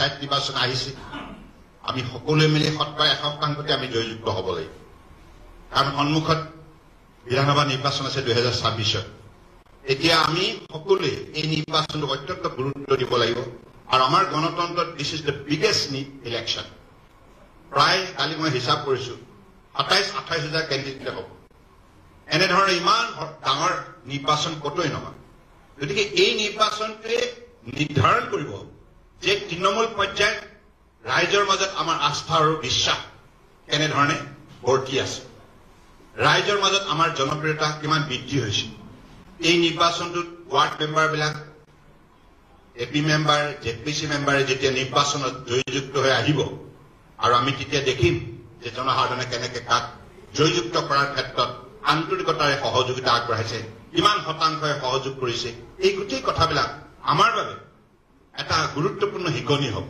পঞ্চায়ত নিৰ্বাচন আহিছে আমি সকলোৱে মিলি 100% আমি জয়যুক্ত হ'ব লাগিব কাৰণ সন্মুখত বিধানসভা নিৰ্বাচন আছে 2026 এতিয়া আমি সকলোৱে এই নিৰ্বাচনক অত্যন্ত গুৰুত্ব দিব লাগিব আৰু আমাৰ গণতন্ত্ৰত this is the biggest election প্ৰায় কালি মই হিচাপ কৰিছো 27-28,000 কেণ্ডিডেট হ'ব এনেধৰণৰ ইমান ডাঙৰ নিৰ্বাচন কতোই নহয় গতিকে এই নিৰ্বাচনটোৱে নিৰ্ধাৰণ কৰিব যে তৃণমূল পৰ্যায়ত ৰাইজৰ মাজত আমাৰ আস্থা আৰু বিশ্বাস কেনেধৰণে বৰ্তি আছে ৰাইজৰ মাজত আমাৰ জনপ্ৰিয়তা কিমান বৃদ্ধি হৈছে এই নিৰ্বাচনটোত ৱাৰ্ড মেম্বাৰবিলাক এপি মেম্বাৰ জেপিসি মেম্বাৰে যেতিয়া নিৰ্বাচনত জয়যুক্ত হৈ আহিব আৰু আমি তেতিয়া দেখিম যে জনসাধাৰণে কেনেকৈ কাক জয়যুক্ত কৰাৰ ক্ষেত্ৰত আন্তৰিকতাৰে সহযোগিতা আগবঢ়াইছে কিমান শতাংশই সহযোগ কৰিছে এই গোটেই কথাবিলাক আমাৰ বাবে এটা গুৰুত্বপূৰ্ণ শিকনি হ'ব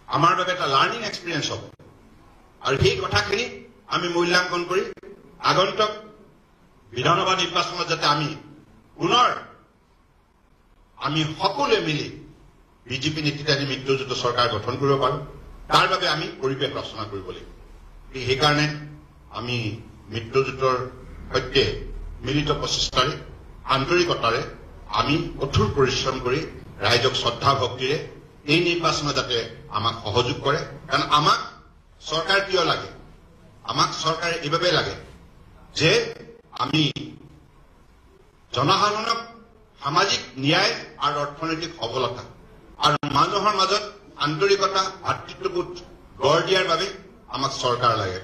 আমাৰ বাবে এটা লাৰ্নিং এক্সপিৰিয়েন্স হ'ব আৰু এই কথাখিনি আমি মূল্যাংকন কৰি আগন্তুক বিধানসভা নিৰ্বাচনত যাতে পুনৰ আমি সকলোৱে মিলি বিজেপি নেতৃত্বাধীন মিত্ৰজোঁট চৰকাৰ গঠন কৰিব পাৰোঁ তাৰ বাবে আমি পৰিৱেশ ৰচনা কৰিব লাগিব সেইকাৰণে আমি মিত্ৰজোঁটৰ সৈতে মিলিত প্ৰচেষ্টাৰে আন্তৰিকতাৰে আমি কঠোৰ পৰিশ্ৰম কৰি ৰাইজক শ্ৰদ্ধা ভক্তিৰে এই নিৰ্বাচনত যাতে আমাক সহযোগ কৰে কাৰণ আমাক চৰকাৰ কিয় লাগে আমাক চৰকাৰ এইভাবে লাগে যে আমি জনসাধাৰণক সামাজিক ন্যায় আৰু অৰ্থনৈতিক সবলতা আৰু মানুহৰ মাজত আন্তৰিকতা ভাতৃত্ববোধ গঢ় দিয়াৰ বাবে আমাক চৰকাৰ লাগে